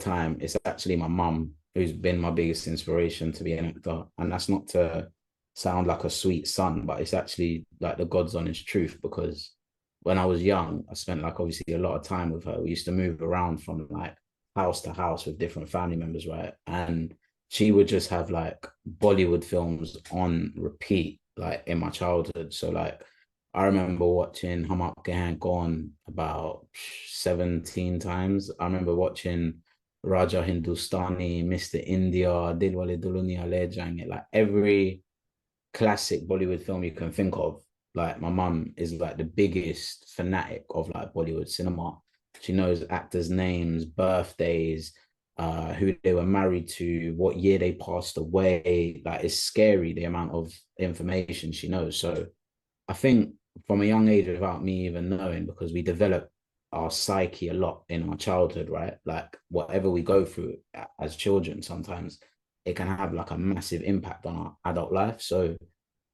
time, it's actually my mum who's been my biggest inspiration to be an actor. And that's not to sound like a sweet son, but it's actually like the God's honest truth because when I was young, I spent like obviously a lot of time with her. We used to move around from like house to house with different family members, right? And she would just have like Bollywood films on repeat, like in my childhood. So like I remember watching Hum Aapke Hain Kaun about 17 times. I remember watching Raja Hindustani, Mr. India, Dilwale Dulhaniya Le Jayenge, like every classic Bollywood film you can think of. Like my mum is like the biggest fanatic of like Bollywood cinema. She knows actors' names, birthdays, who they were married to, what year they passed away. Like it's scary the amount of information she knows. So I think from a young age, without me even knowing, because we develop our psyche a lot in our childhood, right? Like whatever we go through as children, sometimes it can have like a massive impact on our adult life. So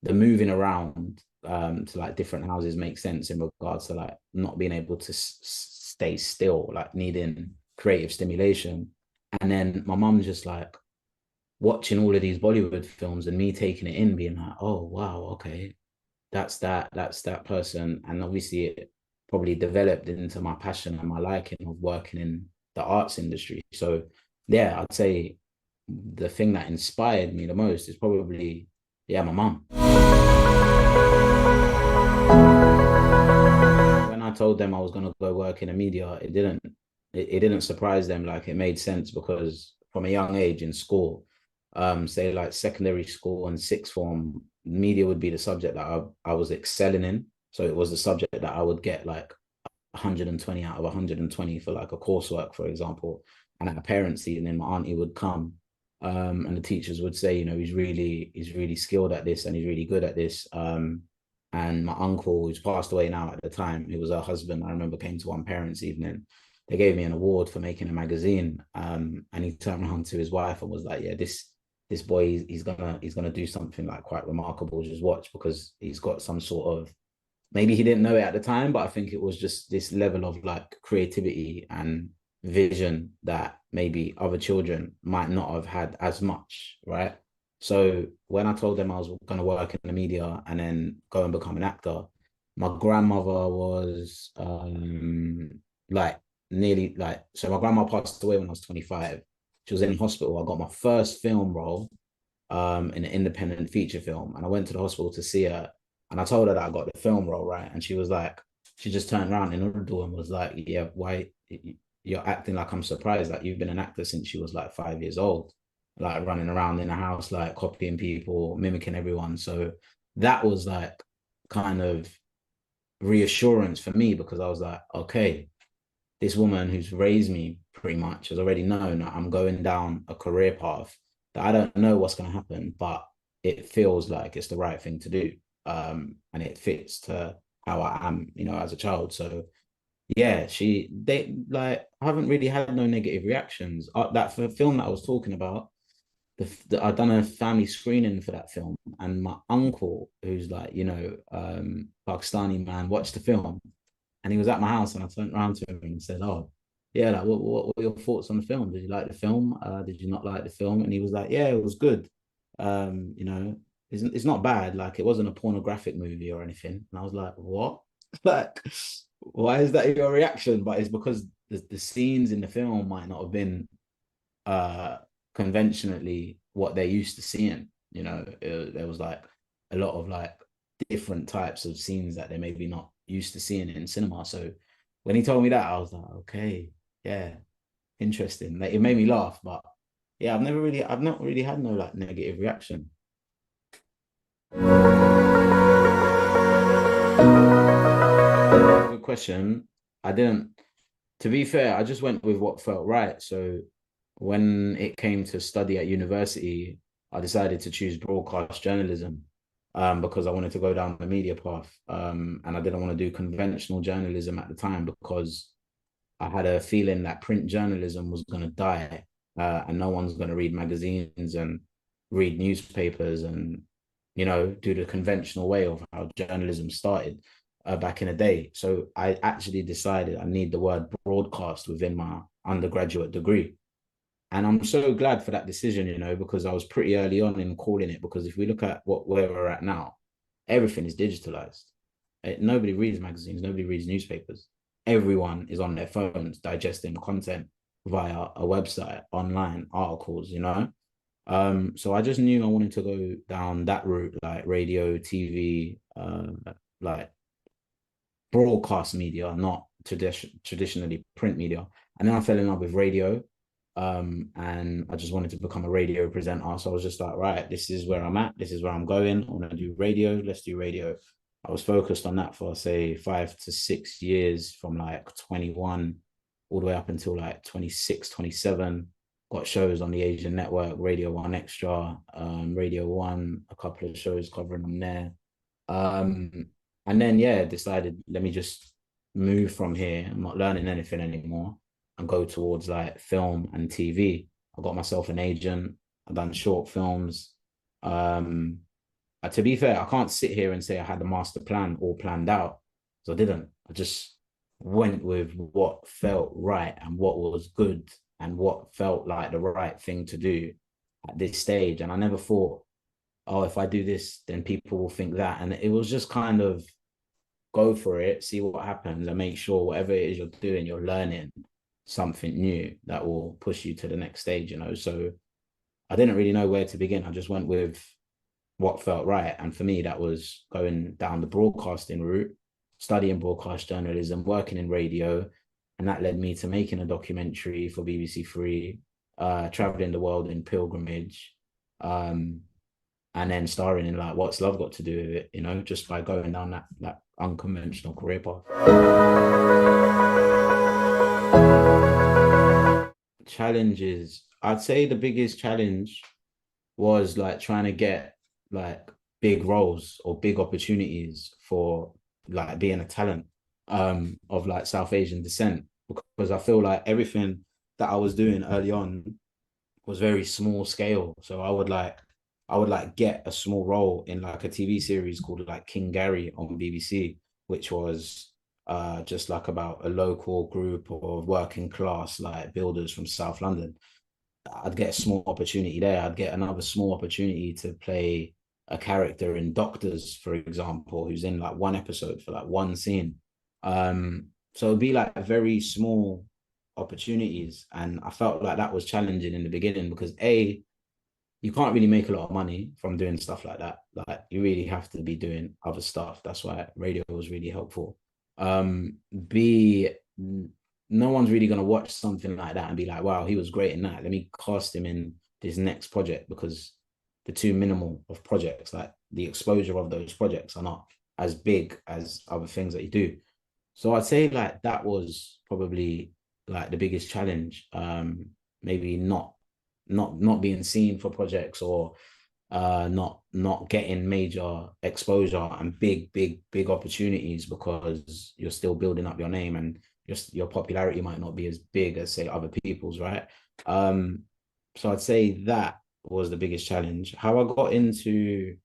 the moving around to like different houses makes sense in regards to like not being able to stay still, like needing creative stimulation. And then my mum's just like watching all of these Bollywood films and me taking it in, being like, oh wow, okay, that's that person. And obviously it probably developed into my passion and my liking of working in the arts industry. So yeah, I'd say the thing that inspired me the most is probably, yeah, my mum. When I told them I was gonna go work in the media, it didn't surprise them. Like it made sense because from a young age in school, say like secondary school and sixth form, media would be the subject that I was excelling in. So it was the subject that I would get like 120 out of 120 for like a coursework, for example. And at a parents' evening, my auntie would come, and the teachers would say, you know, he's really skilled at this and he's really good at this. And my uncle, who's passed away now at the time, he was her husband. I remember came to one parents' evening. They gave me an award for making a magazine. And he turned around to his wife and was like, "Yeah, this boy, he's gonna do something like quite remarkable. Just watch because he's got some sort of, maybe he didn't know it at the time, but I think it was just this level of like creativity and vision that maybe other children might not have had as much, right?" So when I told them I was going to work in the media and then go and become an actor, my grandmother was like nearly like, so my grandma passed away when I was 25. She was in hospital. I got my first film role in an independent feature film, and I went to the hospital to see her, and I told her that I got the film role, right? And she was like, she just turned around in Urdu and was like, "Yeah, why you're acting like I'm surprised that you've been an actor since you was like 5 years old, like running around in a house, like copying people, mimicking everyone." So that was like kind of reassurance for me because I was like, okay, this woman who's raised me pretty much has already known that I'm going down a career path that I don't know what's going to happen, but it feels like it's the right thing to do. And it fits to how I am, you know, as a child. So yeah, they like, I haven't really had no negative reactions. That film that I was talking about, I'd done a family screening for that film, and my uncle, who's like, you know, Pakistani man, watched the film, and he was at my house, and I turned around to him and said, "Oh, yeah, like what were your thoughts on the film? Did you like the film? Did you not like the film?" And he was like, "Yeah, it was good. You know, it's not bad. Like it wasn't a pornographic movie or anything." And I was like, "What? Like, why is that your reaction?" But it's because the scenes in the film might not have been uh conventionally what they're used to seeing. You know, there was like a lot of like different types of scenes that they're maybe not used to seeing in cinema. So when he told me that, I was like, okay, yeah, interesting. Like it made me laugh, but yeah, I've not really had no like negative reaction. Good question. I didn't, to be fair, I just went with what felt right. So when it came to study at university, I decided to choose broadcast journalism, because I wanted to go down the media path. And I didn't want to do conventional journalism at the time because I had a feeling that print journalism was going to die, and no one's going to read magazines and read newspapers and, you know, do the conventional way of how journalism started back in the day. So I actually decided I need the word broadcast within my undergraduate degree. And I'm so glad for that decision, you know, because I was pretty early on in calling it. Because if we look at where we're at now, everything is digitalized. Nobody reads magazines, nobody reads newspapers. Everyone is on their phones digesting content via a website, online articles, you know. So I just knew I wanted to go down that route, like radio, TV, like broadcast media, not traditionally print media. And then I fell in love with radio. And I just wanted to become a radio presenter. So I was just like, right, this is where I'm at. This is where I'm going. I want to do radio. Let's do radio. I was focused on that for, say, 5 to 6 years, from like 21 all the way up until like 26, 27. Got shows on the Asian network, Radio 1 Extra, Radio 1, a couple of shows covering them there. Um, and then, yeah, decided, let me just move from here. I'm not learning anything anymore, and go towards like film and TV. I got myself an agent. I've done short films. To be fair, I can't sit here and say I had a master plan all planned out. So I didn't. I just went with what felt right and what was good and what felt like the right thing to do at this stage. And I never thought, oh, if I do this, then people will think that. And it was just kind of go for it, see what happens, and make sure whatever it is you're doing, you're learning something new that will push you to the next stage, you know. So I didn't really know where to begin. I just went with what felt right. And for me, that was going down the broadcasting route, studying broadcast journalism, working in radio. And that led me to making a documentary for BBC Three, traveling the world in pilgrimage, and then starring in like What's Love Got to Do with It, you know, just by going down that unconventional career path. Challenges, I'd say the biggest challenge was like trying to get like big roles or big opportunities for like being a talent of like South Asian descent, because I feel like everything that I was doing early on was very small scale. So I would like get a small role in like a TV series called like King Gary on BBC, which was just like about a local group of working class like builders from South London. I'd get a small opportunity there. I'd get another small opportunity to play a character in Doctors, for example, who's in like one episode for like one scene. So it'd be like very small opportunities. And I felt like that was challenging in the beginning because you can't really make a lot of money from doing stuff like that. Like you really have to be doing other stuff. That's why radio was really helpful. B, no one's really gonna watch something like that and be like, wow, he was great in that. Let me cast him in this next project, because the too minimal of projects, like the exposure of those projects are not as big as other things that you do. So I'd say like that was probably like the biggest challenge. Maybe not being seen for projects, or not getting major exposure and big opportunities, because you're still building up your name, and your popularity might not be as big as say other people's, right? So I'd say that was the biggest challenge. How I got into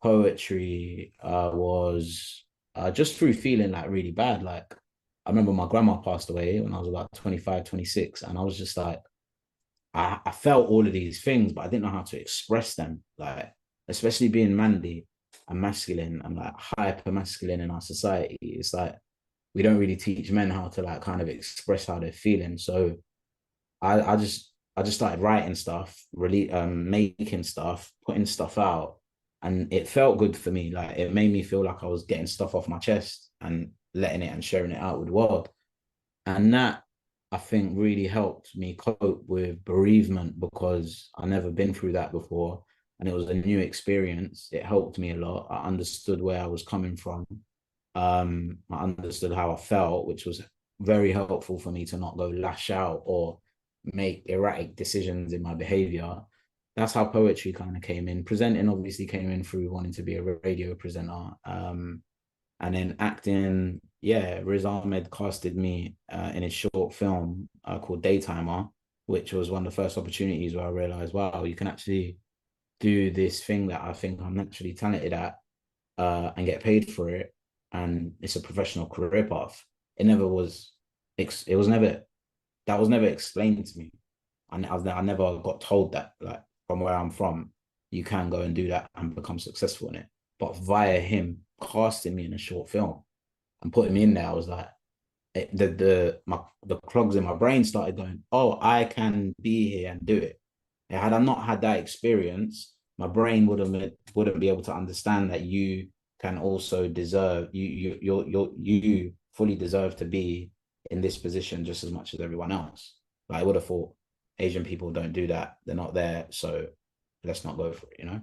poetry was just through feeling like really bad. Like I remember my grandma passed away when I was about 25, 26, and I was just like, I felt all of these things, but I didn't know how to express them. Like, especially being manly and masculine and like hyper masculine in our society, it's like we don't really teach men how to like kind of express how they're feeling. So I just started writing stuff, really making stuff, putting stuff out, and it felt good for me. Like it made me feel like I was getting stuff off my chest and letting it and sharing it out with the world. And that, I think, really helped me cope with bereavement, because I never been through that before. And it was a new experience. It helped me a lot. I understood where I was coming from. I understood how I felt, which was very helpful for me to not go lash out or make erratic decisions in my behavior. That's how poetry kind of came in. Presenting obviously came in through wanting to be a radio presenter. And then acting, yeah, Riz Ahmed casted me in his short film called Daytimer, which was one of the first opportunities where I realized, wow, you can actually do this thing that I think I'm naturally talented at, and get paid for it. And it's a professional career path. It never was, it was never, that was never explained to me. I never got told that, like, from where I'm from, you can go and do that and become successful in it. But via him casting me in a short film and putting me in there, I was like, the clogs in my brain started going, oh, I can be here and do it. And had I not had that experience, my brain wouldn't be able to understand that you can also deserve you fully deserve to be in this position just as much as everyone else. Like, I would have thought Asian people don't do that; they're not there, so let's not go for it, you know.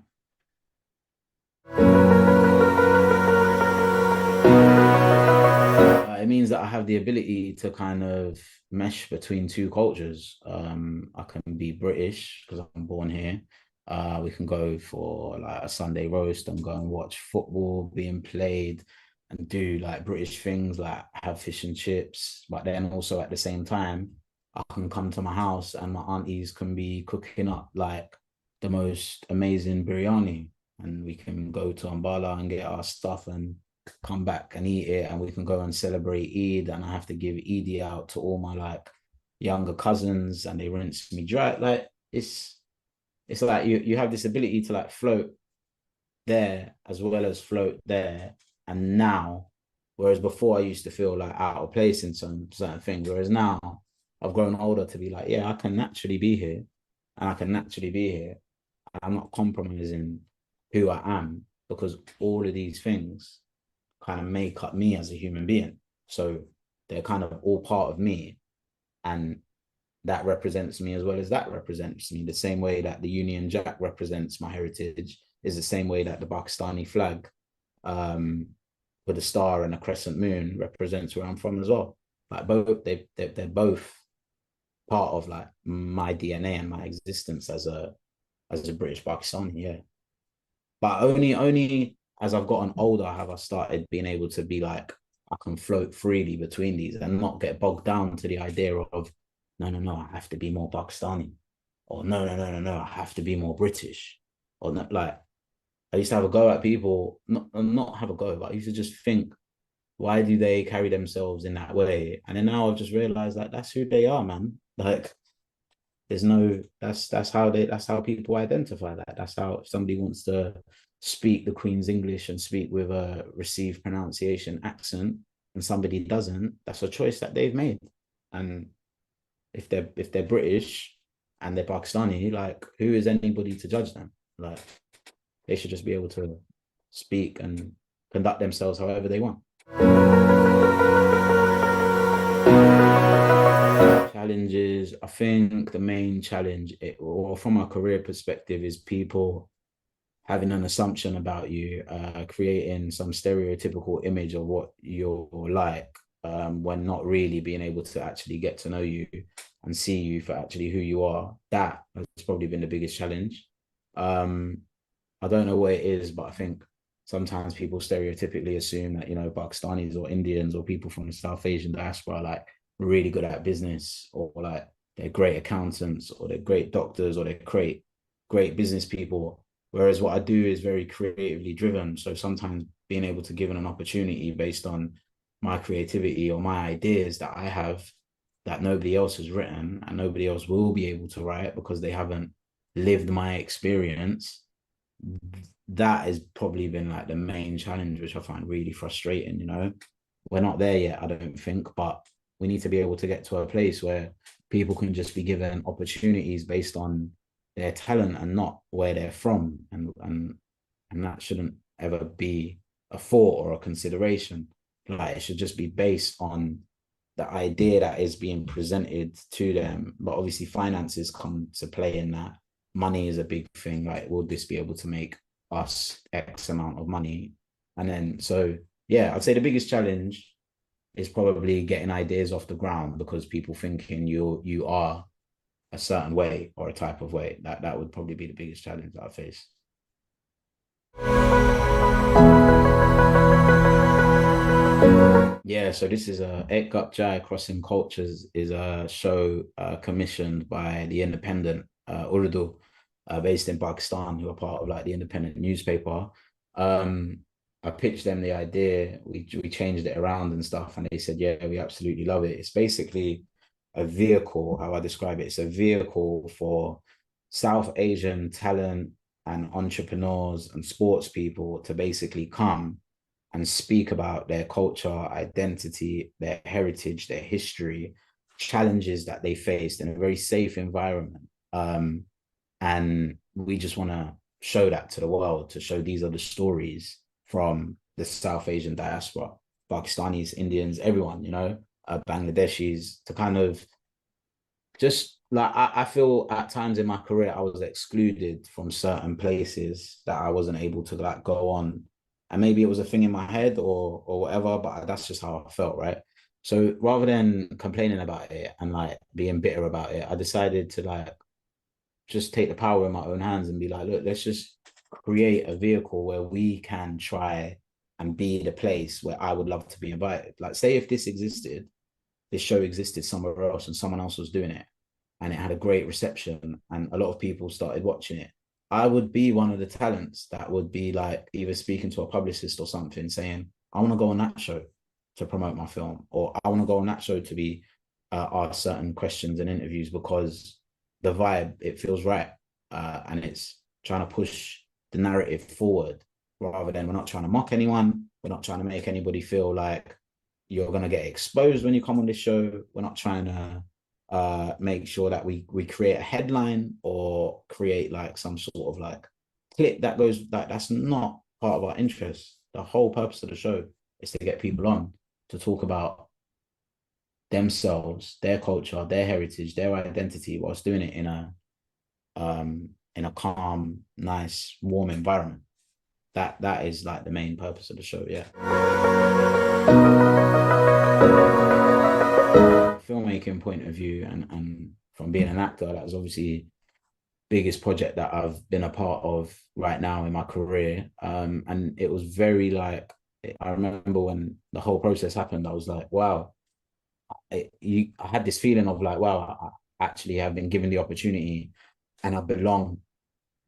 It means that I have the ability to kind of mesh between two cultures. I can be British because I'm born here. We can go for like a Sunday roast and go and watch football being played and do like British things like have fish and chips. But then also at the same time, I can come to my house and my aunties can be cooking up like the most amazing biryani, and we can go to Ambala and get our stuff and come back and eat it, and we can go and celebrate Eid, and I have to give Eid out to all my like younger cousins and they rinse me dry. Like, it's like you have this ability to like float there as well as float there. And now, whereas before I used to feel like out of place in some certain things, whereas now I've grown older to be like, yeah, I can naturally be here and I can naturally be here. I'm not compromising who I am because all of these things kind of make up me as a human being. So they're kind of all part of me. And that represents me as well as that represents me. The same way that the Union Jack represents my heritage is the same way that the Pakistani flag, with a star and a crescent moon, represents where I'm from as well. Like, both they're both part of like my DNA and my existence as a British Pakistani. Yeah. But only as I've gotten older have I started being able to be like, I can float freely between these and not get bogged down to the idea of, no, I have to be more Pakistani, or no, I have to be more British, or not. Like, I used to have a go at people, not have a go, but I used to just think, why do they carry themselves in that way? And then now I've just realized that that's who they are, man. Like, there's no, that's how people identify that. That's how, if somebody wants to speak the Queen's English and speak with a received pronunciation accent and somebody doesn't, that's a choice that they've made. And if they're British and they're Pakistani, like, who is anybody to judge them? Like, they should just be able to speak and conduct themselves however they want. Challenges, I think the main challenge, or from a career perspective, is people having an assumption about you, creating some stereotypical image of what you're like, when not really being able to actually get to know you and see you for actually who you are. That has probably been the biggest challenge. I don't know what it is, but I think sometimes people stereotypically assume that, Pakistanis or Indians or people from the South Asian diaspora are like really good at business, or like they're great accountants, or they're great doctors, or they're great business people. Whereas what I do is very creatively driven. So sometimes being able to give an opportunity based on my creativity or my ideas that I have, that nobody else has written and nobody else will be able to write because they haven't lived my experience, that has probably been like the main challenge, which I find really frustrating. We're not there yet, I don't think, but we need to be able to get to a place where people can just be given opportunities based on their talent and not where they're from, and that shouldn't ever be a thought or a consideration. Like, it should just be based on the idea that is being presented to them. But obviously finances come to play in that. Money is a big thing. Like, will this be able to make us X amount of money? And then, so yeah, I'd say the biggest challenge is probably getting ideas off the ground, because people thinking you are a certain way or a type of way. That would probably be the biggest challenge that I face. Yeah, so this is a Ek Up Jai Crossing Cultures is a show commissioned by the Independent, Urdu, based in Pakistan, who are part of like the Independent newspaper. Um, I pitched them the idea. We changed it around and stuff, and they said, yeah, we absolutely love it. It's basically a vehicle, how I describe it, it's a vehicle for South Asian talent and entrepreneurs and sports people to basically come and speak about their culture, identity, their heritage, their history, challenges that they faced in a very safe environment. And we just want to show that to the world, to show these are the stories from the South Asian diaspora, Pakistanis, Indians, everyone, Bangladeshis, to kind of just like I feel at times in my career I was excluded from certain places that I wasn't able to like go on. And maybe it was a thing in my head or whatever, but that's just how I felt, right? So rather than complaining about it and like being bitter about it, I decided to like just take the power in my own hands and be like, look, let's just create a vehicle where we can try and be the place where I would love to be invited. Like, say if this show existed somewhere else and someone else was doing it and it had a great reception and a lot of people started watching it, I would be one of the talents that would be like either speaking to a publicist or something saying, I want to go on that show to promote my film, or I want to go on that show to be asked certain questions and interviews because the vibe, it feels right. And it's trying to push the narrative forward rather than we're not trying to mock anyone. We're not trying to make anybody feel like you're going to get exposed when you come on this show. We're not trying to make sure that we create a headline or create like some sort of like clip that goes like that's not part of our interest. The whole purpose of the show is to get people on to talk about themselves, their culture, their heritage, their identity, whilst doing it in a calm, nice, warm environment. That is like the main purpose of the show, yeah. Filmmaking point of view and from being an actor, that was obviously biggest project that I've been a part of right now in my career. And it was very like, I remember when the whole process happened, I was like, wow, I had this feeling of like, wow, I actually have been given the opportunity and I belong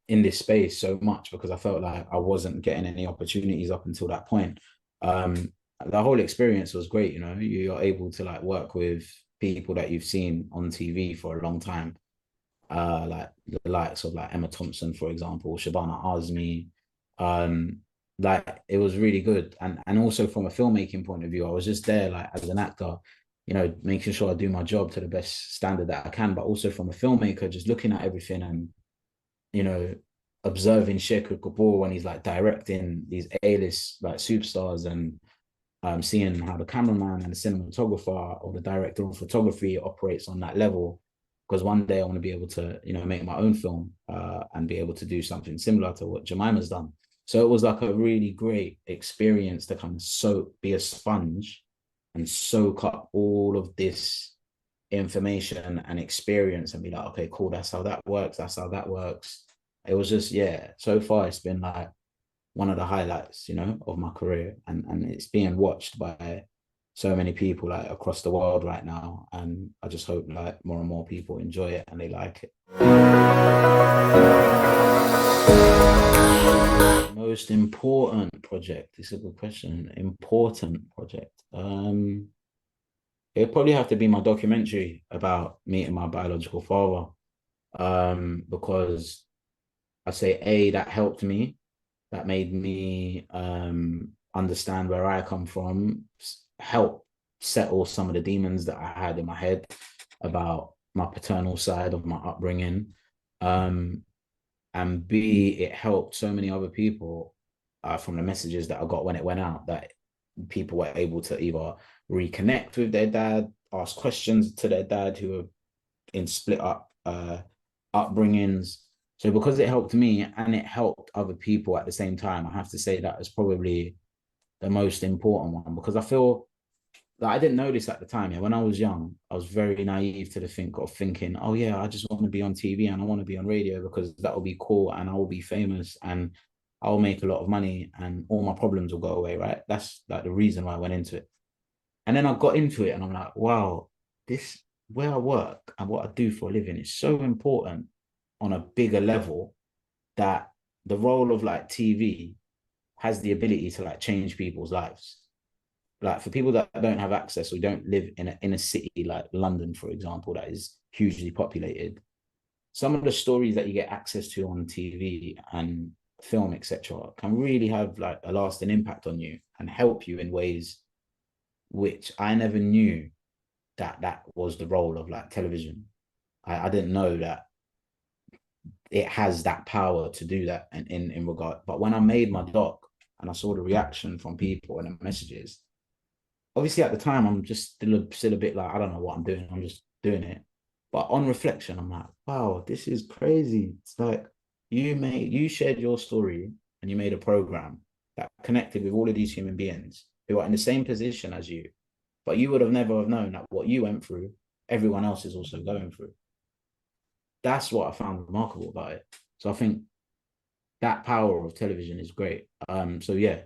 in this space so much because I felt like I wasn't getting any opportunities up until that point. The whole experience was great, you're able to like work with people that you've seen on TV for a long time, like the likes of like Emma Thompson, for example, Shabana Azmi. Like it was really good. And also from a filmmaking point of view, I was just there like as an actor, making sure I do my job to the best standard that I can, but also from a filmmaker, just looking at everything and, observing Sheikh Kapoor when he's like directing these A-list like superstars and seeing how the cameraman and the cinematographer or the director of photography operates on that level. Because one day I want to be able to, make my own film and be able to do something similar to what Jemima's done. So it was like a really great experience to kind of be a sponge and soak up all of this information and experience and be like, okay, cool, that's how that works. That's how that works. It was just, yeah, so far it's been like one of the highlights, of my career. And it's being watched by so many people like across the world right now. And I just hope like more and more people enjoy it and they like it. Most important project. This is a good question. Important project. It'd probably have to be my documentary about meeting my biological father. Because I say that helped me. That made me understand where I come from, help settle some of the demons that I had in my head about my paternal side of my upbringing. And B, it helped so many other people from the messages that I got when it went out, that people were able to either reconnect with their dad, ask questions to their dad who were in split up upbringings. So because it helped me and it helped other people at the same time, I have to say that is probably the most important one, because I feel that I didn't know this at the time. Yeah, when I was young, I was very naive to the think of thinking, oh yeah, I just want to be on TV and I want to be on radio because that will be cool and I will be famous and I'll make a lot of money and all my problems will go away, right? That's like the reason why I went into it. And then I got into it and I'm like, wow, this where I work and what I do for a living is so important on a bigger level that the role of like TV has the ability to like change people's lives. like for people that don't have access or don't live in a city like London, for example, that is hugely populated, some of the stories that you get access to on TV and film, etc., can really have like a lasting impact on you and help you in ways which I never knew that was the role of like television. I didn't know that it has that power to do that in regard. But when I made my doc and I saw the reaction from people and the messages, obviously at the time I'm just still a bit like, I don't know what I'm doing. I'm just doing it. But on reflection, I'm like, wow, this is crazy. It's like you shared your story and you made a program that connected with all of these human beings who are in the same position as you, but you would have never have known that what you went through, everyone else is also going through. That's what I found remarkable about it. So I think that power of television is great. So yeah,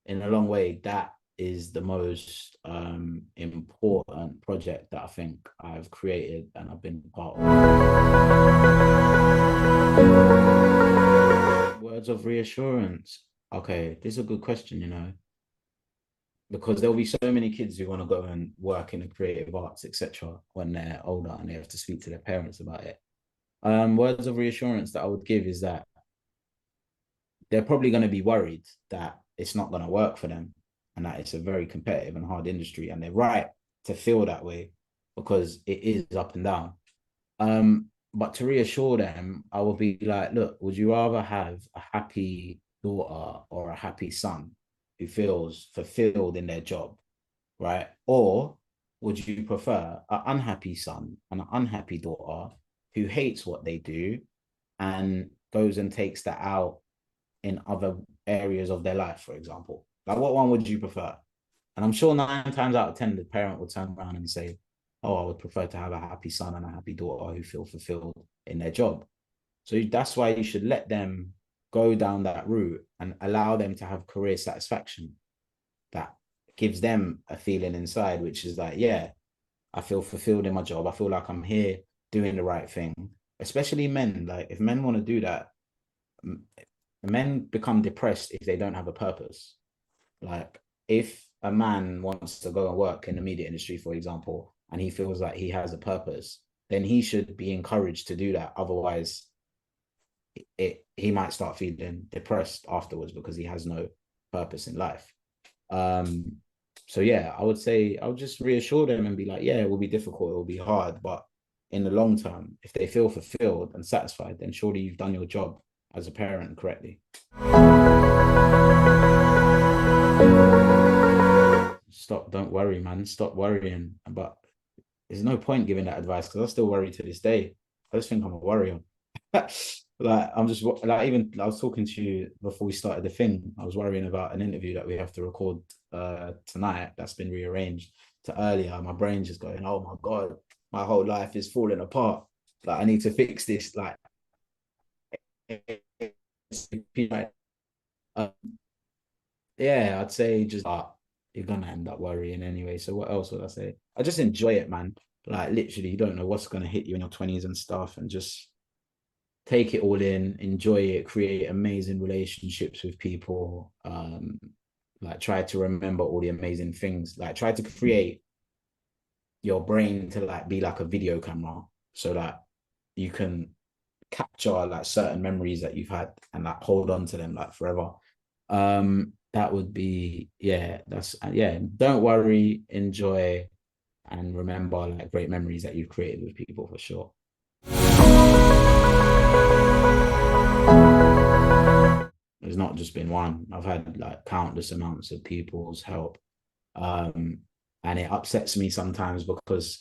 in a long way, that is the most important project that I think I've created and I've been part of. Words of reassurance. Okay, this is a good question, because there'll be so many kids who want to go and work in the creative arts, etc., when they're older and they have to speak to their parents about it. Words of reassurance that I would give is that they're probably going to be worried that it's not going to work for them and that it's a very competitive and hard industry. And they're right to feel that way because it is up and down. But to reassure them, I will be like, look, would you rather have a happy daughter or a happy son who feels fulfilled in their job, right? Or would you prefer an unhappy son and an unhappy daughter who hates what they do and goes and takes that out in other areas of their life, for example? Like, what one would you prefer? And I'm sure 9 times out of 10, the parent would turn around and say, oh, I would prefer to have a happy son and a happy daughter who feel fulfilled in their job. So that's why you should let them go down that route and allow them to have career satisfaction that gives them a feeling inside, which is like, yeah, I feel fulfilled in my job. I feel like I'm here doing the right thing, especially men. Like, if men want to do that, men become depressed if they don't have a purpose. Like, if a man wants to go and work in the media industry, for example, and he feels like he has a purpose, then he should be encouraged to do that. Otherwise, he might start feeling depressed afterwards because he has no purpose in life. So yeah, I would say I would just reassure them and be like, yeah, it will be difficult, it will be hard, but in the long term, if they feel fulfilled and satisfied, then surely you've done your job as a parent correctly. Stop, don't worry, man. Stop worrying. But there's no point giving that advice because I still worry to this day. I just think I'm a worrier. Like, I'm just like, even I was talking to you before we started the thing. I was worrying about an interview that we have to record tonight that's been rearranged to earlier. My brain's just going, oh my God, my whole life is falling apart. Like, I need to fix this. Like, yeah, I'd say just you're gonna end up worrying anyway. So what else would I say? I just enjoy it, man. Like, literally, you don't know what's gonna hit you in your 20s and stuff, and just take it all in, enjoy it, create amazing relationships with people. Like, try to remember all the amazing things. Like, try to create your brain to like be like a video camera so that you can capture like certain memories that you've had and like hold on to them like forever. That would be, yeah, that's, yeah, don't worry, enjoy, and remember like great memories that you've created with people for sure. There's not just been one. I've had like countless amounts of people's help. And it upsets me sometimes because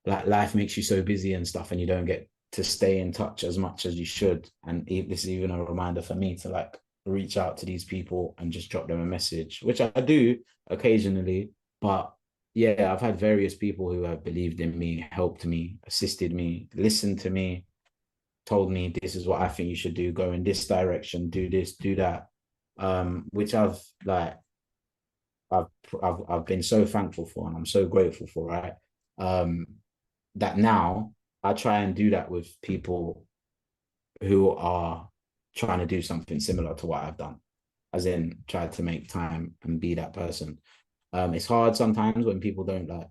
like life makes you so busy and stuff and you don't get to stay in touch as much as you should. And this is even a reminder for me to like reach out to these people and just drop them a message, which I do occasionally. But yeah, I've had various people who have believed in me, helped me, assisted me, listened to me, told me this is what I think you should do, go in this direction, do this, do that. Which I've been so thankful for and I'm so grateful for, right? That now I try and do that with people who are trying to do something similar to what I've done, as in try to make time and be that person. It's hard sometimes when people don't like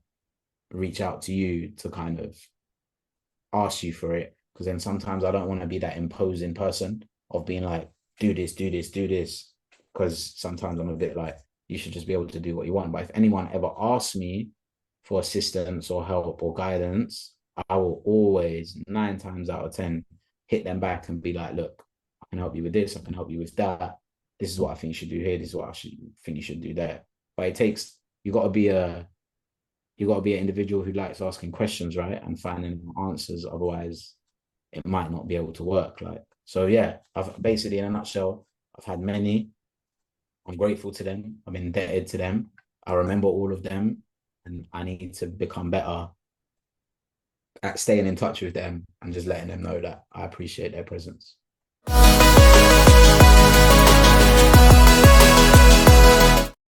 reach out to you to kind of ask you for it, because then sometimes I don't want to be that imposing person of being like, do this, do this, do this, because sometimes I'm a bit like, you should just be able to do what you want. But if anyone ever asks me for assistance or help or guidance, I will always 9 times out of 10 hit them back and be like, look, I can help you with this, I can help you with that. This is what I think you should do here. This is what think you should do there. But it takes, you got to be an individual who likes asking questions, right? And finding answers. Otherwise, it might not be able to work. Like, so yeah, I've basically, in a nutshell, I've had many. I'm grateful to them. I'm indebted to them. I remember all of them, and I need to become better at staying in touch with them and just letting them know that I appreciate their presence.